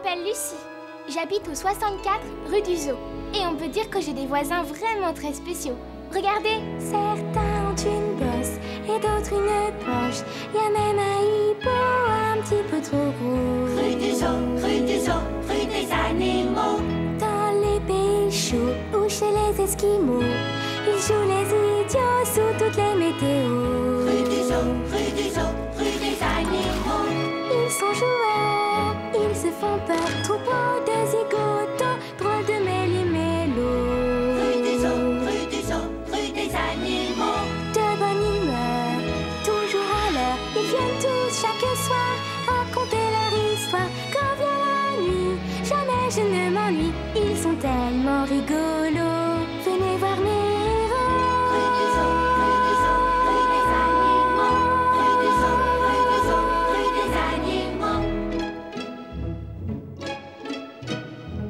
m'appelle Lucie. J'habite au 64 rue du Zoo. Et on peut dire que j'ai des voisins vraiment très spéciaux. Regardez. Certains ont une bosse et d'autres une poche. Y a même un hippo un petit peu trop gros. Rue du Zoo, rue des animaux. Dans les pays chauds ou chez les Esquimaux, ils jouent les idiots sous toutes les météos. Rue du Zoo, rue des animaux. Ils sont joueurs, ils se font peur. Troupeau de zigotos, drôle de méli-mélos. Rue du Zoo, rue des animaux. De bonne humeur, toujours à l'heure. Ils viennent tous chaque soir raconter leur histoire. Quand vient la nuit, jamais je ne m'ennuie. Ils sont tellement rigolos. Venez voir mes héros. Rue du Zoo, rue des animaux. Rue du Zoo, rue des animaux.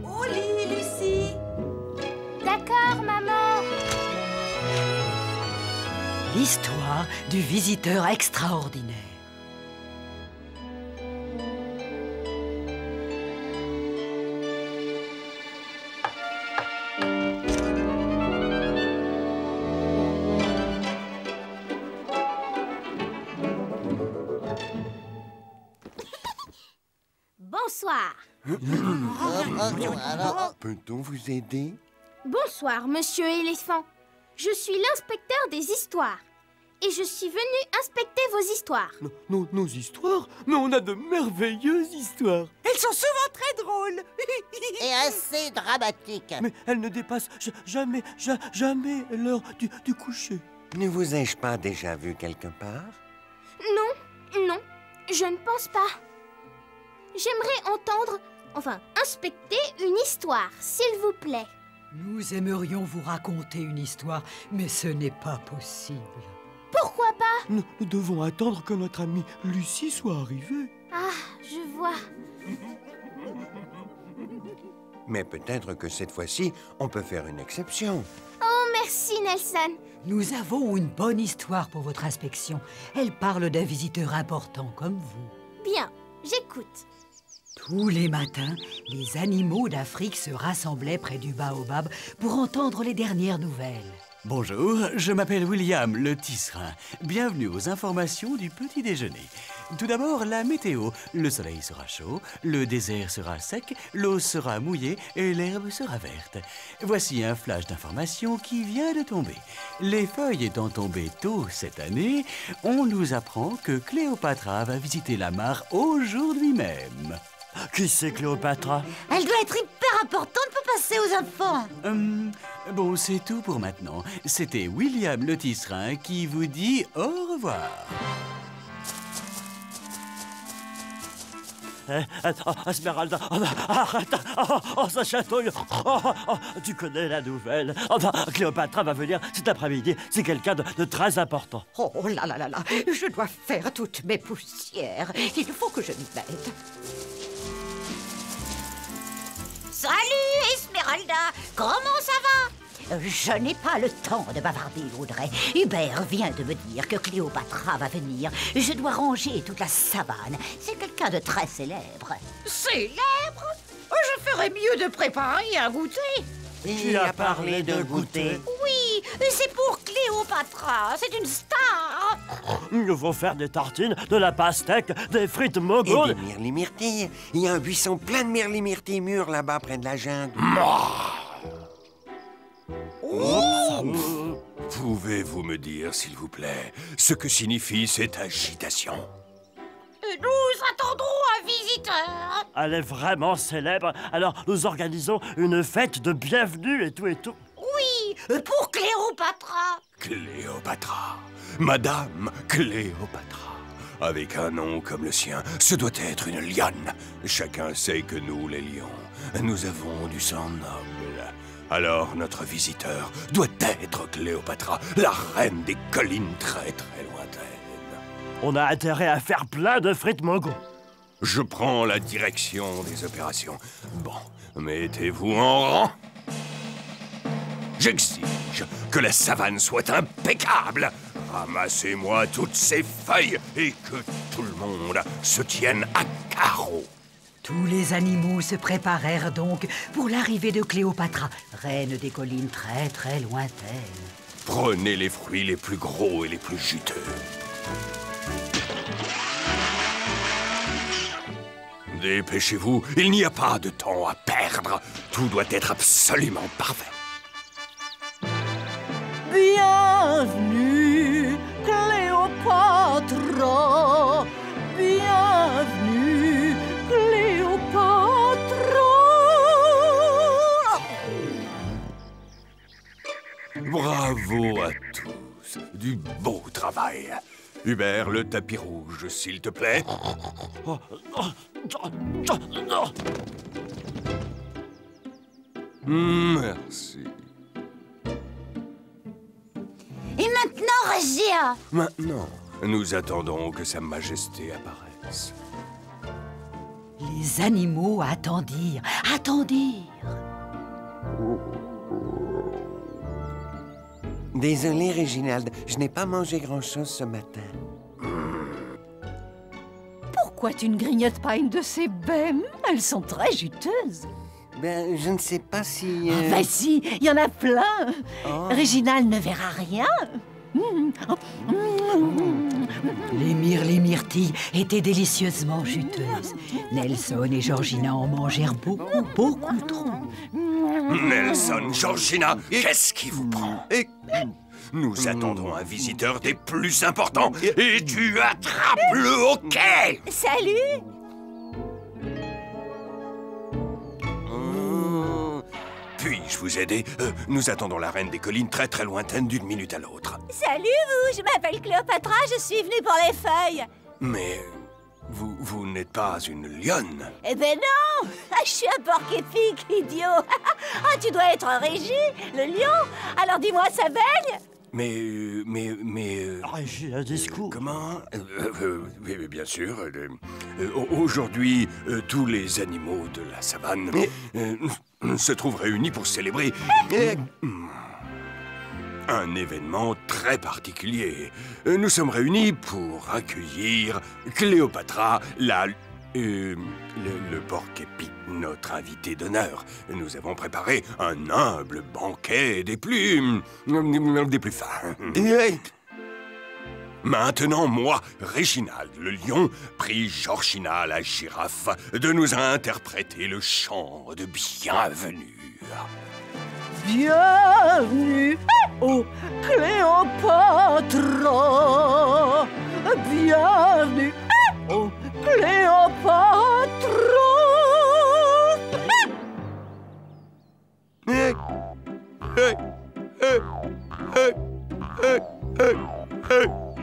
Au lit, Lucie. D'accord, maman. L'histoire du visiteur extraordinaire. Bonsoir. Peut-on vous aider? Bonsoir, monsieur éléphant. Je suis l'inspecteur des histoires. Et je suis venu inspecter vos histoires. Nos histoires? Mais on a de merveilleuses histoires. Elles sont souvent très drôles. Et assez dramatique. Mais elles ne dépassent jamais l'heure du coucher. Ne vous ai-je pas déjà vu quelque part? Non, je ne pense pas. J'aimerais inspecter une histoire, s'il vous plaît. Nous aimerions vous raconter une histoire, mais ce n'est pas possible. Pourquoi pas? Nous devons attendre que notre amie Lucie soit arrivée. Ah, je vois. Mais peut-être que cette fois-ci, on peut faire une exception. Oh, merci, Nelson. Nous avons une bonne histoire pour votre inspection. Elle parle d'un visiteur important comme vous. Bien, j'écoute. Tous les matins, les animaux d'Afrique se rassemblaient près du baobab pour entendre les dernières nouvelles. Bonjour, je m'appelle William le tisserin. Bienvenue aux informations du petit déjeuner. Tout d'abord, la météo. Le soleil sera chaud, le désert sera sec, l'eau sera mouillée et l'herbe sera verte. Voici un flash d'informations qui vient de tomber. Les feuilles étant tombées tôt cette année, on nous apprend que Cléopatra va visiter la mare aujourd'hui même. Qui c'est Cléopatra? Elle doit être hyper importante pour passer aux enfants. Bon, c'est tout pour maintenant. C'était William le tisserin qui vous dit au revoir. Esmeralda, arrête! Ça chatouille! Tu connais la nouvelle? Cléopatra va venir cet après-midi. C'est quelqu'un de très important. Oh là là là là, je dois faire toutes mes poussières. Il faut que je m'y mette. Salut, Esmeralda. Comment ça va? Je n'ai pas le temps de bavarder, Audrey. Hubert vient de me dire que Cléopatra va venir. Je dois ranger toute la savane. C'est quelqu'un de très célèbre. Célèbre? Je ferais mieux de préparer un goûter. Qui a parlé de goûter? Oui, c'est pour Cléopatra. C'est une star. Nous faut faire des tartines, de la pastèque, des frites Et mogul. des myrtilles. Il y a un buisson plein de myrtilles mûres là-bas près de la jungle. Pouvez-vous me dire, s'il vous plaît, ce que signifie cette agitation? Nous attendons un visiteur. Elle est vraiment célèbre, alors nous organisons une fête de bienvenue et tout et tout. Oui, pour Cléopatra. Cléopatra. Madame Cléopatra. Avec un nom comme le sien, ce doit être une lionne. Chacun sait que nous, les lions, nous avons du sang noble. Alors notre visiteur doit être Cléopatra, la reine des collines très très lointaines. On a intérêt à faire plein de frites mogul. Je prends la direction des opérations. Bon, mettez-vous en rang. J'exige que la savane soit impeccable. Ramassez-moi toutes ces feuilles et que tout le monde se tienne à carreau. Tous les animaux se préparèrent donc pour l'arrivée de Cléopatra, reine des collines très très lointaines. Prenez les fruits les plus gros et les plus juteux. Dépêchez-vous, il n'y a pas de temps à perdre. Tout doit être absolument parfait. Bienvenue, Cléopatra. Bienvenue, Cléopatra. Bravo à tous. Du beau travail. Hubert, le tapis rouge, s'il te plaît. Merci. Et maintenant, Régia? Maintenant, nous attendons que Sa Majesté apparaisse. Les animaux attendirent. Désolé, Réginald, je n'ai pas mangé grand-chose ce matin. Pourquoi tu ne grignotes pas une de ces baies? Elles sont très juteuses. Ben, je ne sais pas si... Vas-y, il y en a plein. Oh. Réginald ne verra rien. Les myrtilles étaient délicieusement juteuses. Nelson et Georgina en mangèrent beaucoup trop. Nelson, Georgina, qu'est-ce qui vous prend? Nous attendons un visiteur des plus importants et tu attrapes le hoquet! Salut! Puis-je vous aider? Nous attendons la reine des collines très très lointaine d'une minute à l'autre. Salut, vous! Je m'appelle Cléopatra, je suis venue pour les feuilles. Mais vous n'êtes pas une lionne. Eh ben non! Je suis un porc-épic, idiot! Ah, tu dois être Régie, le lion! Alors dis-moi, ça baigne? Mais... J'ai un discours. Comment? Oui, bien sûr. Aujourd'hui, tous les animaux de la savane se trouvent réunis pour célébrer un événement très particulier. Nous sommes réunis pour accueillir Cléopatra, le porc-épic, notre invité d'honneur. Nous avons préparé un humble banquet des plus fins. Maintenant, moi, Réginald le lion, prie Georgina la girafe de nous interpréter le chant de bienvenue. Bienvenue, oh Cléopatra. Bienvenue, oh Cléopatra.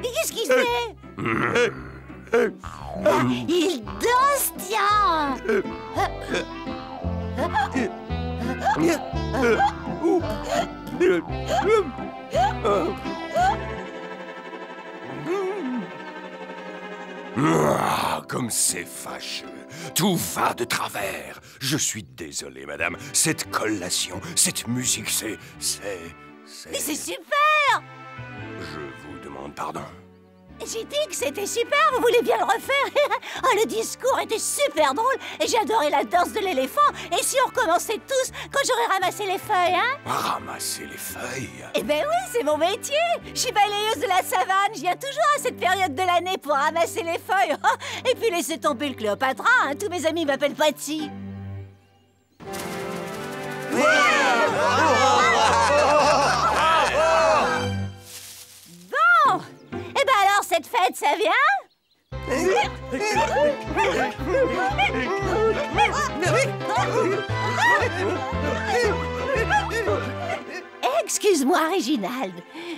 Qu'est-ce qu'il fait? Il danse, tiens! Comme c'est fâcheux. Tout va de travers. Je suis désolé, madame. Cette collation, cette musique, c'est... Mais c'est super! Je vous demande pardon. J'ai dit que c'était super, vous voulez bien le refaire? Oh, le discours était super drôle et j'ai adoré la danse de l'éléphant. Et si on recommençait tous quand j'aurais ramassé les feuilles, hein? Ramasser les feuilles? Eh ben oui, c'est mon métier. Je suis balayeuse de la savane. Je viens toujours à cette période de l'année pour ramasser les feuilles. Et puis laisser tomber le Cléopatra, hein. Tous mes amis m'appellent Patsy. Bon, eh ben alors cette fête, ça vient? Excuse-moi, Réginald.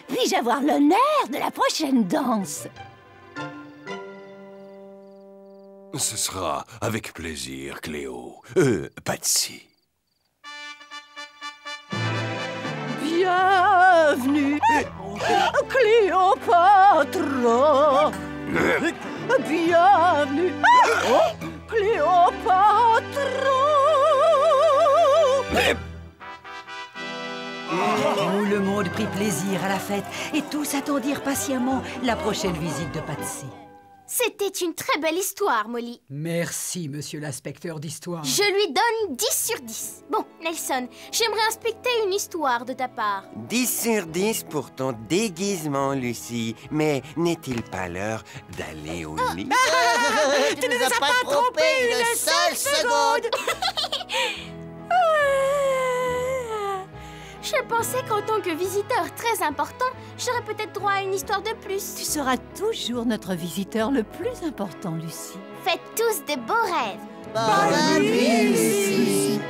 Puis-je avoir l'honneur de la prochaine danse? Ce sera avec plaisir, Cléo. Patsy. Bienvenue, Cléopatra. Bienvenue, Cléopatra. Tout le monde prit plaisir à la fête et tous attendirent patiemment la prochaine visite de Patsy. C'était une très belle histoire, Molly. Merci, monsieur l'inspecteur d'histoire. Je lui donne 10 sur 10. Bon, Nelson, j'aimerais inspecter une histoire de ta part. 10 sur 10 pour ton déguisement, Lucie. Mais n'est-il pas l'heure d'aller au lit? Tu nous as pas trompé une seule seconde. Je pensais qu'en tant que visiteur très important, j'aurais peut-être droit à une histoire de plus. Tu seras toujours notre visiteur le plus important, Lucie. Faites tous de beaux rêves. Bonne nuit, Lucie.